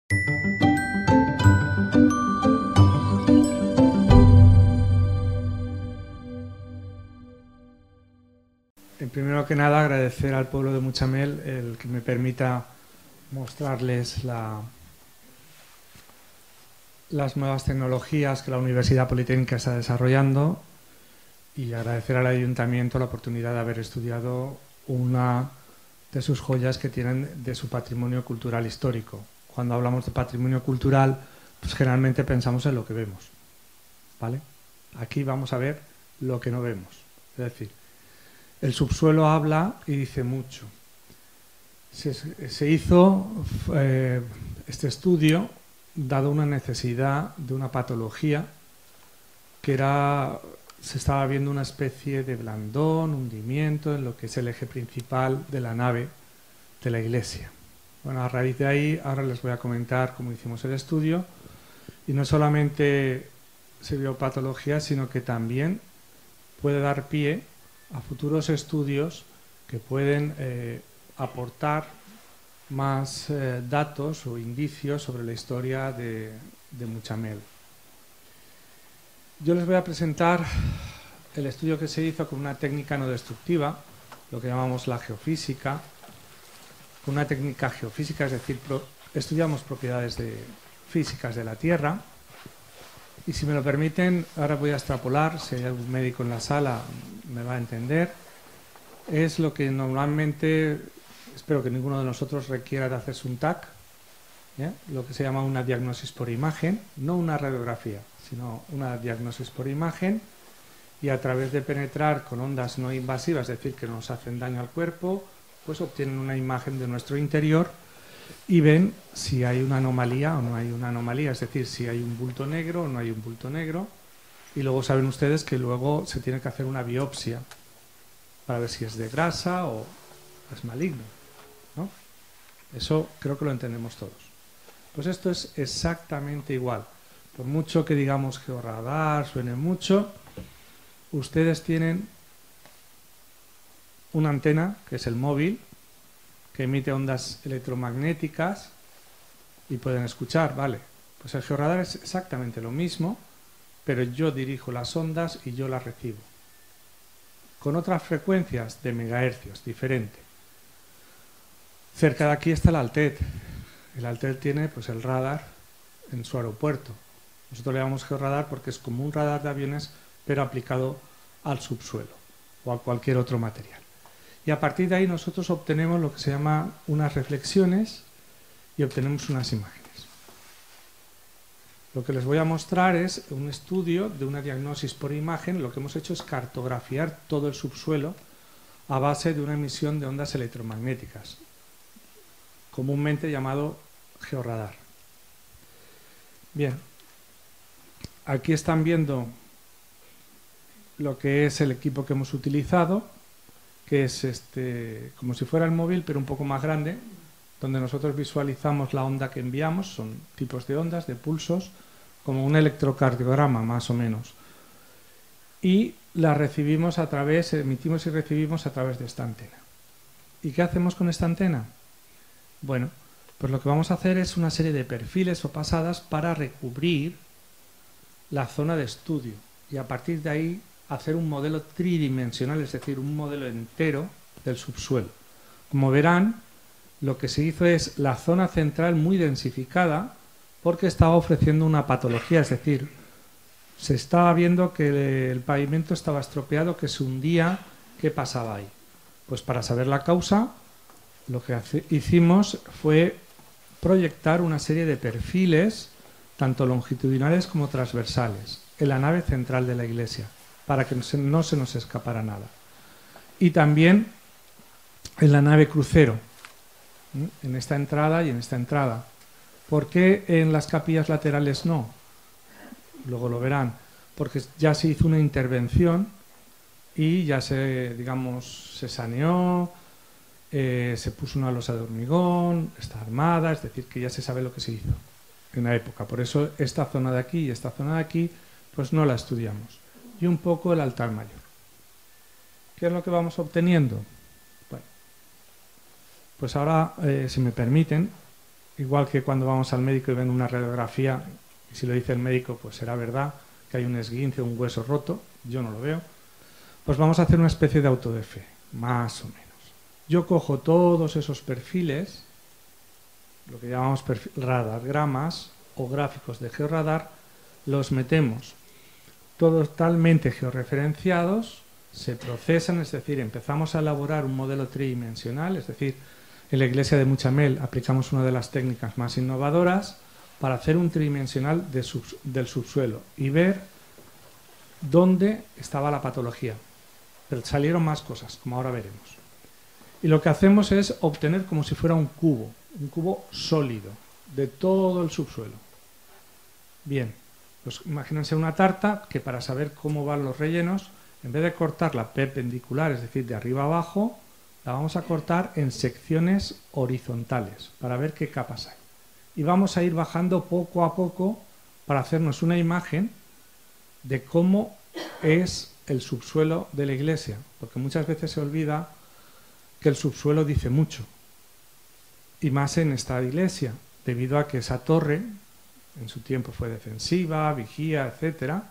Primero que nada, agradecer al pueblo de Muchamel el que me permita mostrarles las nuevas tecnologías que la Universidad Politécnica está desarrollando, y agradecer al Ayuntamiento la oportunidad de haber estudiado una de sus joyas que tienen de su patrimonio cultural histórico. Cuando hablamos de patrimonio cultural, pues generalmente pensamos en lo que vemos, ¿vale? Aquí vamos a ver lo que no vemos. Es decir, el subsuelo habla y dice mucho. Se hizo este estudio dado una necesidad de una patología que era, se estaba viendo una especie de blandón, hundimiento en lo que es el eje principal de la nave de la iglesia. Bueno, a raíz de ahí, ahora les voy a comentar cómo hicimos el estudio, y no solamente se vio patología, sino que también puede dar pie a futuros estudios que pueden aportar más datos o indicios sobre la historia de Muchamel. Yo les voy a presentar el estudio que se hizo con una técnica no destructiva, lo que llamamos la geofísica. Con una técnica geofísica, es decir, estudiamos propiedades físicas de la Tierra. Y si me lo permiten, ahora voy a extrapolar, si hay algún médico en la sala me va a entender. Es lo que normalmente, espero que ninguno de nosotros requiera de hacerse un TAC, ¿ya? Lo que se llama una diagnosis por imagen, no una radiografía, sino una diagnosis por imagen, y a través de penetrar con ondas no invasivas, es decir, que nos hacen daño al cuerpo, pues obtienen una imagen de nuestro interior y ven si hay una anomalía o no hay una anomalía, es decir, si hay un bulto negro o no hay un bulto negro. Y luego saben ustedes que luego se tiene que hacer una biopsia para ver si es de grasa o es maligno, ¿no? Eso creo que lo entendemos todos. Pues esto es exactamente igual. Por mucho que digamos georradar, suene mucho, ustedes tienen una antena, que es el móvil, que emite ondas electromagnéticas y pueden escuchar, ¿vale? Pues el georradar es exactamente lo mismo, pero yo dirijo las ondas y yo las recibo. Con otras frecuencias de megahercios, diferente. Cerca de aquí está el Altet. El Altet tiene pues el radar en su aeropuerto. Nosotros le llamamos georradar porque es como un radar de aviones, pero aplicado al subsuelo o a cualquier otro material. Y a partir de ahí nosotros obtenemos lo que se llama unas reflexiones y obtenemos unas imágenes. Lo que les voy a mostrar es un estudio de una diagnosis por imagen. Lo que hemos hecho es cartografiar todo el subsuelo a base de una emisión de ondas electromagnéticas, comúnmente llamado georradar. Bien, aquí están viendo lo que es el equipo que hemos utilizado, que es como si fuera el móvil, pero un poco más grande, donde nosotros visualizamos la onda que enviamos. Son tipos de ondas, de pulsos, como un electrocardiograma más o menos, y la recibimos a través, emitimos y recibimos a través de esta antena. ¿Y qué hacemos con esta antena? Bueno, pues lo que vamos a hacer es una serie de perfiles o pasadas para recubrir la zona de estudio y a partir de ahí hacer un modelo tridimensional, es decir, un modelo entero del subsuelo. Como verán, lo que se hizo es la zona central muy densificada porque estaba ofreciendo una patología, es decir, se estaba viendo que el pavimento estaba estropeado, que se hundía. ¿Qué pasaba ahí? Pues para saber la causa, lo que hicimos fue proyectar una serie de perfiles, tanto longitudinales como transversales, en la nave central de la iglesia, para que no se nos escapara nada. Y también en la nave crucero, en esta entrada y en esta entrada. ¿Por qué en las capillas laterales no? Luego lo verán. Porque ya se hizo una intervención y ya se saneó, se puso una losa de hormigón, está armada, es decir, que ya se sabe lo que se hizo en la época. Por eso esta zona de aquí y esta zona de aquí, pues no la estudiamos. Y un poco el altar mayor. ¿Qué es lo que vamos obteniendo? Bueno, pues ahora, si me permiten, igual que cuando vamos al médico y ven una radiografía, y si lo dice el médico, pues será verdad que hay un esguince, un hueso roto, yo no lo veo, pues vamos a hacer una especie de auto de fe, más o menos. Yo cojo todos esos perfiles, lo que llamamos radargramas o gráficos de georradar, los metemos totalmente georreferenciados, se procesan, es decir, empezamos a elaborar un modelo tridimensional, es decir, en la iglesia de Muchamel aplicamos una de las técnicas más innovadoras para hacer un tridimensional del subsuelo y ver dónde estaba la patología. Pero salieron más cosas, como ahora veremos. Y lo que hacemos es obtener como si fuera un cubo sólido de todo el subsuelo. Bien, pues imagínense una tarta que para saber cómo van los rellenos, en vez de cortarla perpendicular, es decir, de arriba a abajo, la vamos a cortar en secciones horizontales para ver qué capas hay. Y vamos a ir bajando poco a poco para hacernos una imagen de cómo es el subsuelo de la iglesia, porque muchas veces se olvida que el subsuelo dice mucho, y más en esta iglesia, debido a que esa torre en su tiempo fue defensiva, vigía, etcétera,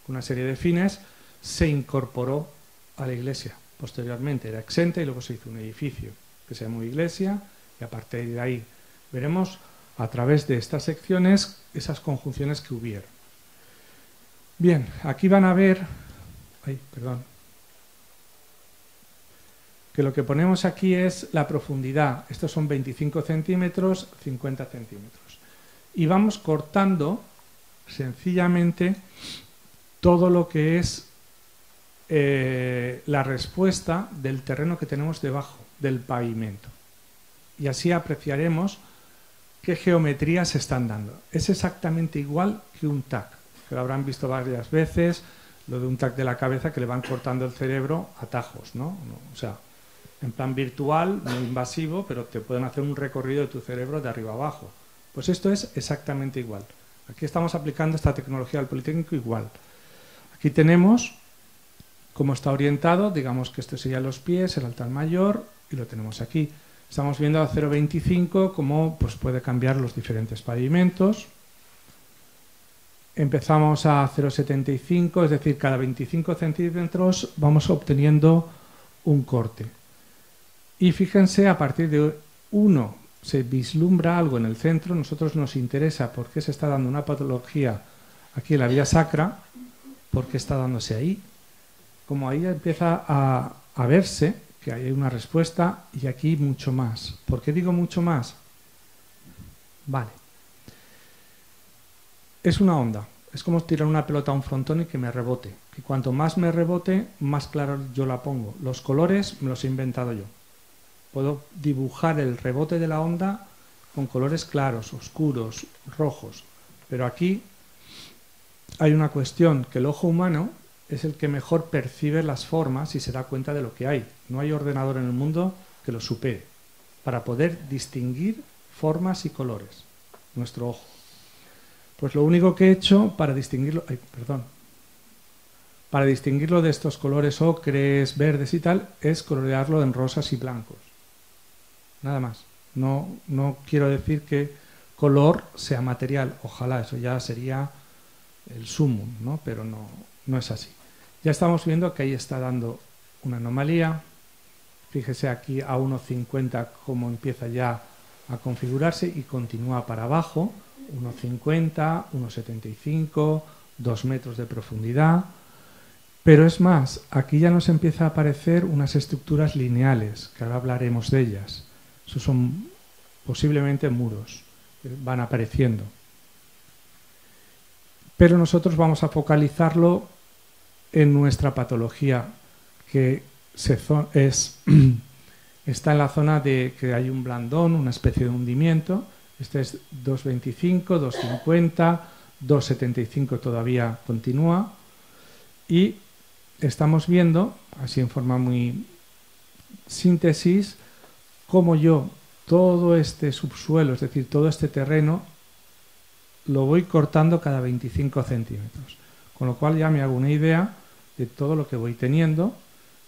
con una serie de fines, se incorporó a la iglesia. Posteriormente era exenta y luego se hizo un edificio que se llamó iglesia, y a partir de ahí veremos a través de estas secciones esas conjunciones que hubieron. Bien, aquí van a ver, que lo que ponemos aquí es la profundidad. Estos son 25 centímetros, 50 centímetros. Y vamos cortando sencillamente todo lo que es la respuesta del terreno que tenemos debajo del pavimento. Y así apreciaremos qué geometrías se están dando. Es exactamente igual que un TAC, que lo habrán visto varias veces, lo de un TAC de la cabeza que le van cortando el cerebro a tajos, ¿no? O sea, en plan virtual, muy invasivo, pero te pueden hacer un recorrido de tu cerebro de arriba a abajo. Pues esto es exactamente igual. Aquí estamos aplicando esta tecnología al Politécnico igual. Aquí tenemos cómo está orientado, digamos que esto serían los pies, el altar mayor, y lo tenemos aquí. Estamos viendo a 0,25 cómo pues, puede cambiar los diferentes pavimentos. Empezamos a 0,75, es decir, cada 25 centímetros vamos obteniendo un corte. Y fíjense, a partir de 1 se vislumbra algo en el centro, a nosotros nos interesa por qué se está dando una patología aquí en la vía sacra, por qué está dándose ahí. Como ahí empieza a verse que hay una respuesta y aquí mucho más. ¿Por qué digo mucho más? Vale. Es una onda. Es como tirar una pelota a un frontón y que me rebote. Y cuanto más me rebote, más claro yo la pongo. Los colores me los he inventado yo. Puedo dibujar el rebote de la onda con colores claros, oscuros, rojos. Pero aquí hay una cuestión, que el ojo humano es el que mejor percibe las formas y se da cuenta de lo que hay. No hay ordenador en el mundo que lo supere para poder distinguir formas y colores. Nuestro ojo. Pues lo único que he hecho para distinguirlo, para distinguirlo de estos colores ocres, verdes y tal, es colorearlo en rosas y blancos. Nada más. No quiero decir que color sea material. Ojalá, eso ya sería el sumum, ¿no? Pero no es así. Ya estamos viendo que ahí está dando una anomalía. Fíjese aquí a 1,50 cómo empieza ya a configurarse y continúa para abajo. 1,50, 1,75, 2 metros de profundidad. Pero es más, aquí ya nos empieza a aparecer unas estructuras lineales, que ahora hablaremos de ellas. Esos son posiblemente muros, van apareciendo. Pero nosotros vamos a focalizarlo en nuestra patología, que está en la zona de que hay un blandón, una especie de hundimiento. Este es 2,25, 2,50, 2,75 todavía continúa. Y estamos viendo, así en forma muy síntesis, cómo yo todo este subsuelo, es decir, todo este terreno, lo voy cortando cada 25 centímetros. Con lo cual ya me hago una idea de todo lo que voy teniendo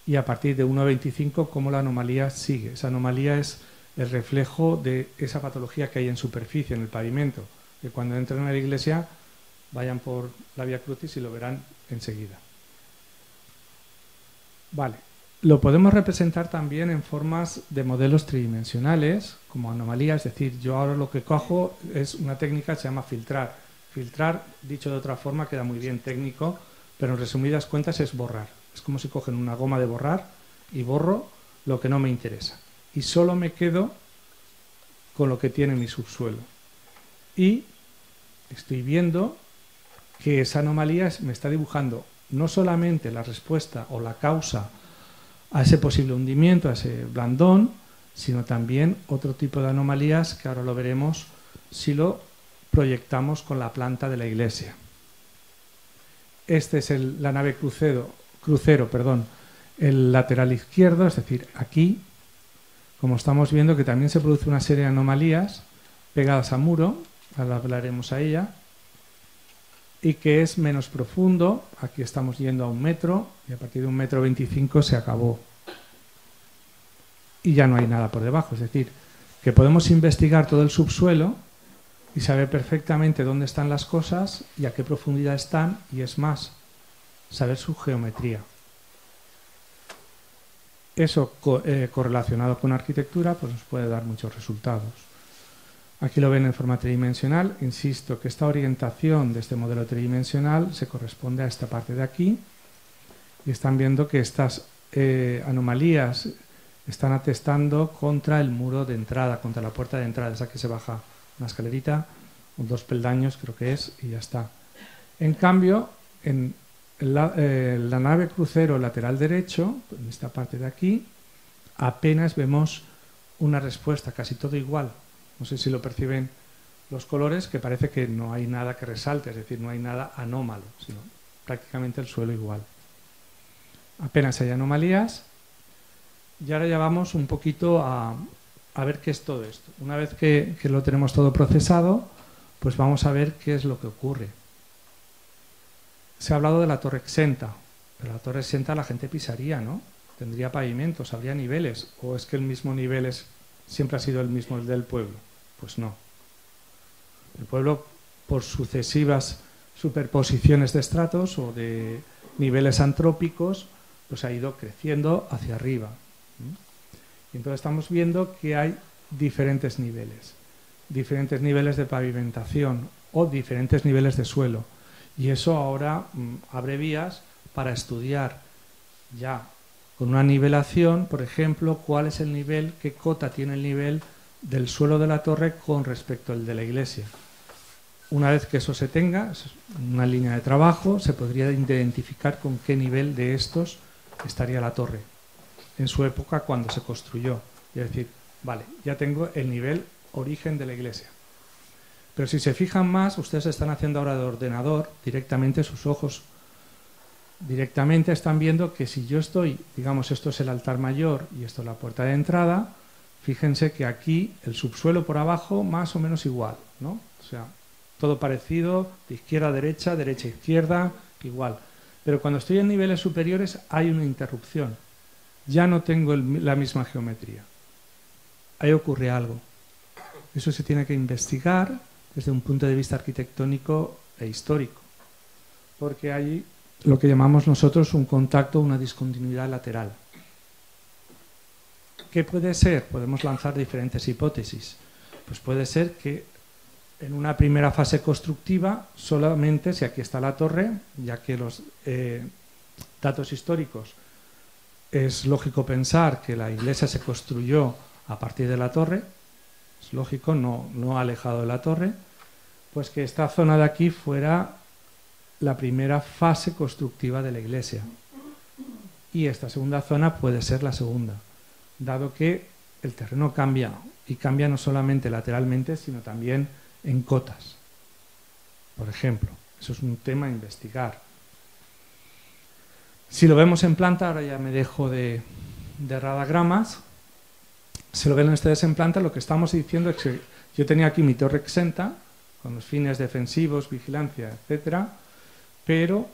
y a partir de 1,25 cómo la anomalía sigue. Esa anomalía es el reflejo de esa patología que hay en superficie, en el pavimento, que cuando entren a la iglesia vayan por la Vía Crucis y lo verán enseguida. Vale. Lo podemos representar también en formas de modelos tridimensionales, como anomalías, es decir, yo ahora lo que cojo es una técnica que se llama filtrar. Filtrar, dicho de otra forma, queda muy bien técnico, pero en resumidas cuentas es borrar. Es como si cogen una goma de borrar y borro lo que no me interesa. Y solo me quedo con lo que tiene mi subsuelo. Y estoy viendo que esa anomalía me está dibujando no solamente la respuesta o la causa a ese posible hundimiento, a ese blandón, sino también otro tipo de anomalías que ahora lo veremos si lo proyectamos con la planta de la iglesia. Este es la nave crucero, el lateral izquierdo, es decir, aquí, como estamos viendo que también se produce una serie de anomalías pegadas a muro, ahora hablaremos a ella, y que es menos profundo. Aquí estamos yendo a 1 metro y a partir de 1,25 m se acabó y ya no hay nada por debajo, es decir, que podemos investigar todo el subsuelo y saber perfectamente dónde están las cosas y a qué profundidad están, y es más, saber su geometría. Eso correlacionado con arquitectura pues nos puede dar muchos resultados. Aquí lo ven en forma tridimensional. Insisto que esta orientación de este modelo tridimensional se corresponde a esta parte de aquí. Y están viendo que estas anomalías están atestando contra el muro de entrada, contra la puerta de entrada. Esa que se baja una escalerita, 2 peldaños creo que es, y ya está. En cambio, en la nave crucero lateral derecho, en esta parte de aquí, apenas vemos una respuesta, casi todo igual. No sé si lo perciben los colores, que parece que no hay nada que resalte, es decir, no hay nada anómalo, sino prácticamente el suelo igual. Apenas hay anomalías. Y ahora ya vamos un poquito a ver qué es todo esto. Una vez que lo tenemos todo procesado, pues vamos a ver qué es lo que ocurre. Se ha hablado de la torre exenta, pero la torre exenta la gente pisaría, ¿no? Tendría pavimentos, habría niveles, o es que el mismo nivel siempre ha sido el mismo, el del pueblo. Pues no. El pueblo, por sucesivas superposiciones de estratos o de niveles antrópicos, pues ha ido creciendo hacia arriba. Y entonces estamos viendo que hay diferentes niveles de pavimentación o diferentes niveles de suelo. Y eso ahora abre vías para estudiar ya con una nivelación, por ejemplo, cuál es el nivel, qué cota tiene el nivel del suelo de la torre con respecto al de la iglesia. Una vez que eso se tenga, es una línea de trabajo, se podría identificar con qué nivel de estos estaría la torre en su época cuando se construyó. Y es decir, vale, ya tengo el nivel origen de la iglesia. Pero si se fijan más, ustedes están haciendo ahora de ordenador, directamente sus ojos directamente están viendo que si yo estoy, digamos, esto es el altar mayor y esto es la puerta de entrada, fíjense que aquí el subsuelo por abajo más o menos igual, ¿no? O sea, todo parecido, de izquierda a derecha, derecha a izquierda, igual. Pero cuando estoy en niveles superiores hay una interrupción. Ya no tengo la misma geometría. Ahí ocurre algo. Eso se tiene que investigar desde un punto de vista arquitectónico e histórico. Porque hay lo que llamamos nosotros un contacto, una discontinuidad lateral. ¿Qué puede ser? Podemos lanzar diferentes hipótesis. Pues puede ser que en una primera fase constructiva, solamente si aquí está la torre, ya que los datos históricos, es lógico pensar que la iglesia se construyó a partir de la torre, es lógico, no alejado de la torre, pues que esta zona de aquí fuera la primera fase constructiva de la iglesia. Y esta segunda zona puede ser la segunda, dado que el terreno cambia, y cambia no solamente lateralmente, sino también en cotas. Por ejemplo, eso es un tema a investigar. Si lo vemos en planta, ahora ya me dejo de radagramas, si lo ven ustedes en planta, lo que estamos diciendo es que yo tenía aquí mi torre exenta, con los fines defensivos, vigilancia, etcétera, pero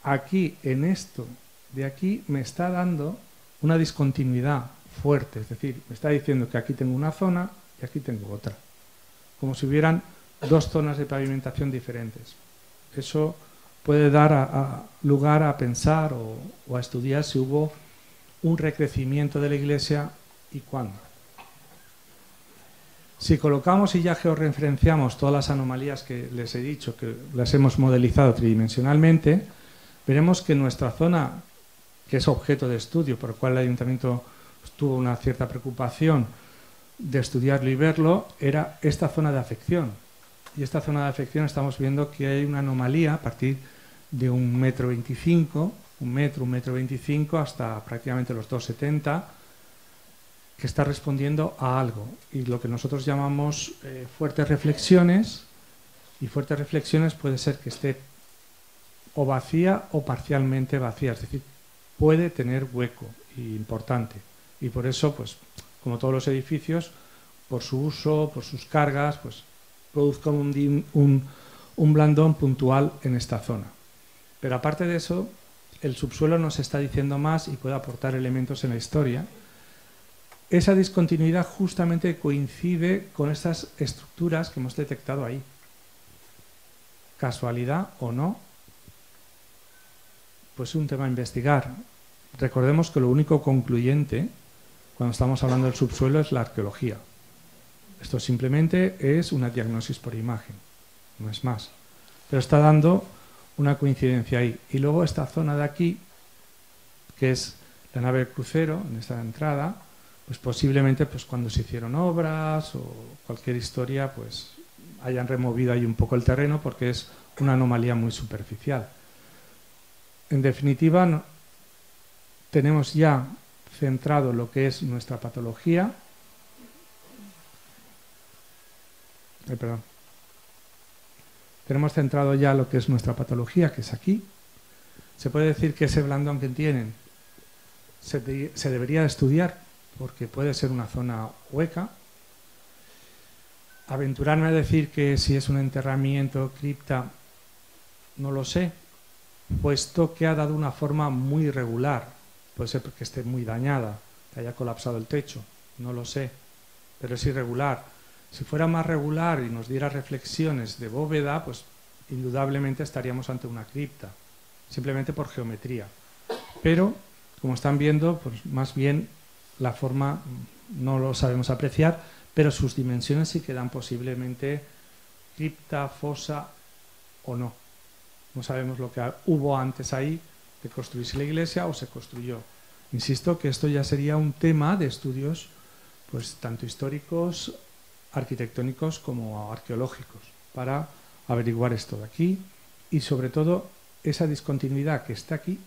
aquí, en esto de aquí, me está dando una discontinuidad. fuerte, es decir, me está diciendo que aquí tengo una zona y aquí tengo otra, como si hubieran dos zonas de pavimentación diferentes. Eso puede dar lugar a pensar o a estudiar si hubo un recrecimiento de la iglesia y cuándo. Si colocamos y ya georreferenciamos todas las anomalías que les he dicho, que las hemos modelizado tridimensionalmente, veremos que nuestra zona, que es objeto de estudio, por el cual el ayuntamiento tuvo una cierta preocupación de estudiarlo y verlo, era esta zona de afección. Y esta zona de afección estamos viendo que hay una anomalía a partir de 1,25 m, 1,25 m hasta prácticamente los 2,70 m, que está respondiendo a algo. Y lo que nosotros llamamos fuertes reflexiones, y fuertes reflexiones puede ser que esté o vacía o parcialmente vacía, es decir, puede tener hueco importante. Y por eso, pues, como todos los edificios, por su uso, por sus cargas, pues produzcan un blandón puntual en esta zona. Pero aparte de eso, el subsuelo nos está diciendo más y puede aportar elementos en la historia. Esa discontinuidad justamente coincide con estas estructuras que hemos detectado ahí. ¿Casualidad o no? Pues es un tema a investigar. Recordemos que lo único concluyente cuando estamos hablando del subsuelo es la arqueología. Esto simplemente es una diagnosis por imagen, no es más. Pero está dando una coincidencia ahí. Y luego esta zona de aquí, que es la nave del crucero, en esta entrada, pues posiblemente pues cuando se hicieron obras o cualquier historia, pues hayan removido ahí un poco el terreno porque es una anomalía muy superficial. En definitiva, tenemos ya centrado lo que es nuestra patología. Tenemos centrado ya lo que es nuestra patología, que es aquí. Se puede decir que ese blandón que tienen se debería estudiar porque puede ser una zona hueca. Aventurarme a decir que si es un enterramiento, cripta, no lo sé, puesto que ha dado una forma muy irregular. Puede ser porque esté muy dañada, que haya colapsado el techo, no lo sé, pero es irregular. Si fuera más regular y nos diera reflexiones de bóveda, pues indudablemente estaríamos ante una cripta, simplemente por geometría. Pero, como están viendo, pues más bien la forma no lo sabemos apreciar, pero sus dimensiones sí que dan posiblemente cripta, fosa o no. No sabemos lo que hubo antes ahí de construirse la iglesia o se construyó. Insisto que esto ya sería un tema de estudios, pues tanto históricos, arquitectónicos como arqueológicos, para averiguar esto de aquí y sobre todo esa discontinuidad que está aquí,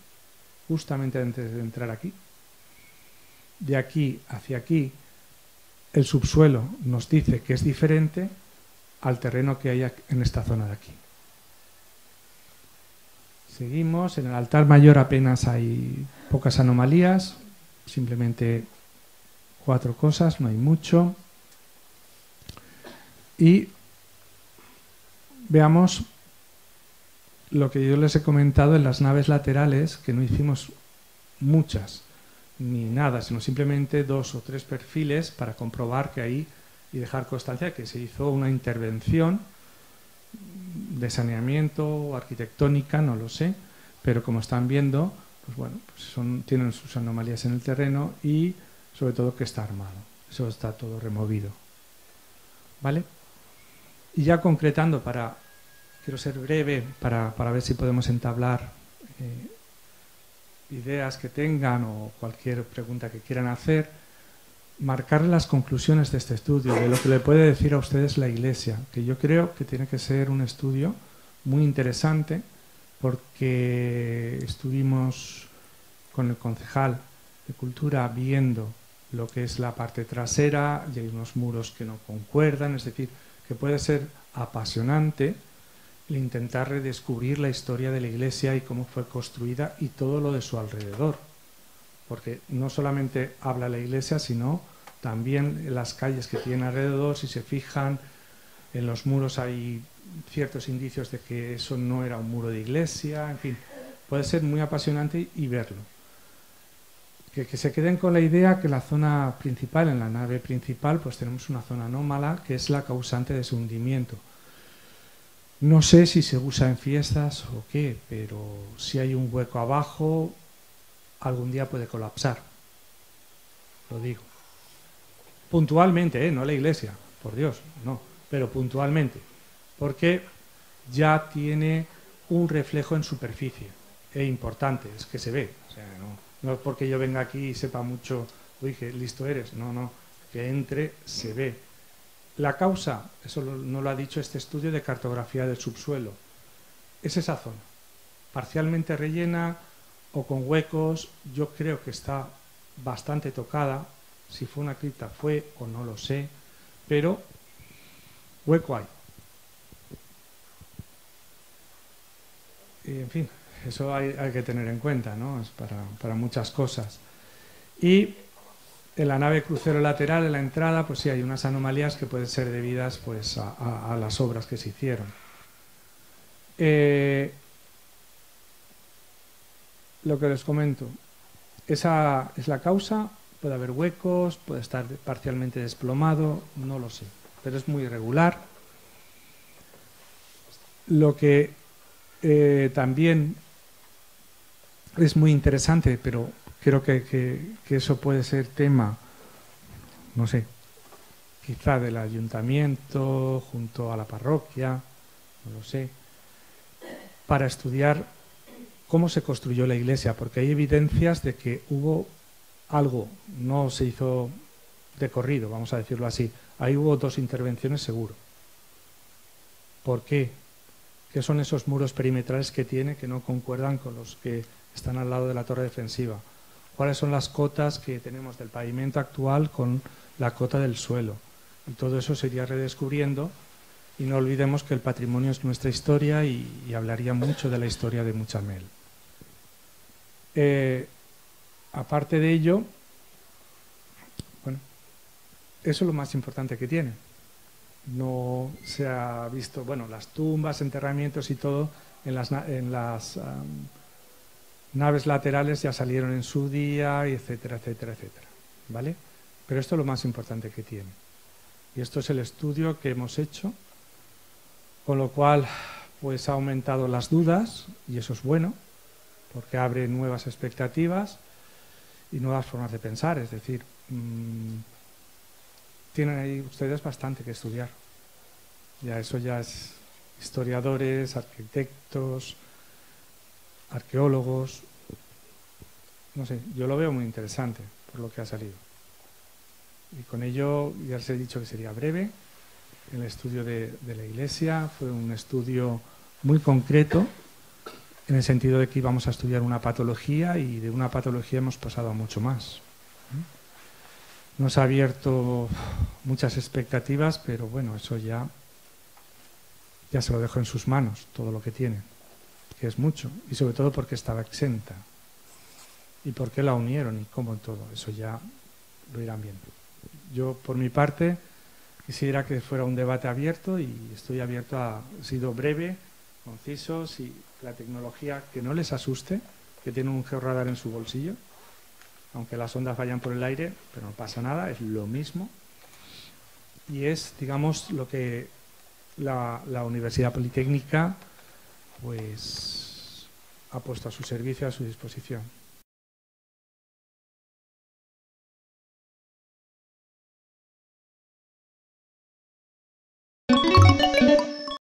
justamente antes de entrar aquí. De aquí hacia aquí, el subsuelo nos dice que es diferente al terreno que hay en esta zona de aquí. Seguimos, en el altar mayor apenas hay pocas anomalías, simplemente 4 cosas, no hay mucho. Y veamos lo que yo les he comentado en las naves laterales, que no hicimos muchas ni nada, sino simplemente 2 o 3 perfiles para comprobar que ahí y dejar constancia que se hizo una intervención de saneamiento arquitectónica, no lo sé, pero como están viendo, pues bueno, pues tienen sus anomalías en el terreno y sobre todo que está armado. Eso está todo removido. ¿Vale? Y ya concretando, quiero ser breve para ver si podemos entablar ideas que tengan o cualquier pregunta que quieran hacer, marcar las conclusiones de este estudio, de lo que le puede decir a ustedes la Iglesia, que yo creo que tiene que ser un estudio muy interesante porque estuvimos con el concejal de Cultura viendo lo que es la parte trasera y hay unos muros que no concuerdan, es decir, que puede ser apasionante el intentar redescubrir la historia de la Iglesia y cómo fue construida y todo lo de su alrededor. Porque no solamente habla la Iglesia, sino también las calles que tiene alrededor. Si se fijan, en los muros hay ciertos indicios de que eso no era un muro de iglesia. En fin, puede ser muy apasionante y verlo. que se queden con la idea que la zona principal, en la nave principal, pues tenemos una zona anómala que es la causante de ese hundimiento. No sé si se usa en fiestas o qué, pero si hay un hueco abajo, algún día puede colapsar. Lo digo. Puntualmente, no la iglesia, por Dios, no, pero puntualmente. Porque ya tiene un reflejo en superficie. Es importante, es que se ve. O sea, no es porque yo venga aquí y sepa mucho, uy, que listo eres. No, no, que entre, se ve. La causa, eso no lo ha dicho este estudio de cartografía del subsuelo, es esa zona, parcialmente rellena o con huecos. Yo creo que está bastante tocada. Si fue una cripta fue o no lo sé, pero hueco hay. Y, en fin, eso hay que tener en cuenta, ¿no? Es para muchas cosas. Y en la nave crucero lateral, en la entrada, pues sí hay unas anomalías que pueden ser debidas pues, a las obras que se hicieron. Lo que les comento, esa es la causa. Puede haber huecos, puede estar parcialmente desplomado, no lo sé, pero es muy irregular. Lo que también es muy interesante, pero creo que eso puede ser tema, no sé, quizá del ayuntamiento junto a la parroquia, no lo sé, para estudiar cómo se construyó la iglesia, porque hay evidencias de que hubo algo, no se hizo de corrido, vamos a decirlo así. Ahí hubo 2 intervenciones seguro. ¿Por qué? ¿Qué son esos muros perimetrales que tiene que no concuerdan con los que están al lado de la torre defensiva? ¿Cuáles son las cotas que tenemos del pavimento actual con la cota del suelo? Y todo eso se iría redescubriendo. Y no olvidemos que el patrimonio es nuestra historia y hablaría mucho de la historia de Muchamel. Aparte de ello, bueno, eso es lo más importante que tiene. No se ha visto, bueno, las tumbas, enterramientos y todo en las naves laterales ya salieron en su día, y etcétera, etcétera, etcétera, ¿vale? Pero esto es lo más importante que tiene. Y esto es el estudio que hemos hecho, con lo cual pues ha aumentado las dudas, y eso es bueno, porque abre nuevas expectativas y nuevas formas de pensar. Es decir, tienen ahí ustedes bastante que estudiar. Ya eso ya es historiadores, arquitectos, arqueólogos. No sé, yo lo veo muy interesante por lo que ha salido. Y con ello ya les he dicho que sería breve. El estudio de la iglesia fue un estudio muy concreto, en el sentido de que íbamos a estudiar una patología, y de una patología hemos pasado a mucho más. Nos ha abierto muchas expectativas, pero bueno, eso ya se lo dejo en sus manos, todo lo que tiene, que es mucho, y sobre todo porque estaba exenta, y por qué la unieron y cómo todo, eso ya lo irán viendo. Yo, por mi parte, quisiera que fuera un debate abierto, y estoy abierto a... He sido breve, conciso, y la tecnología que no les asuste, que tiene un georradar en su bolsillo, aunque las ondas vayan por el aire, pero no pasa nada, es lo mismo. Y es, digamos, lo que la Universidad Politécnica pues ha puesto a su servicio, a su disposición.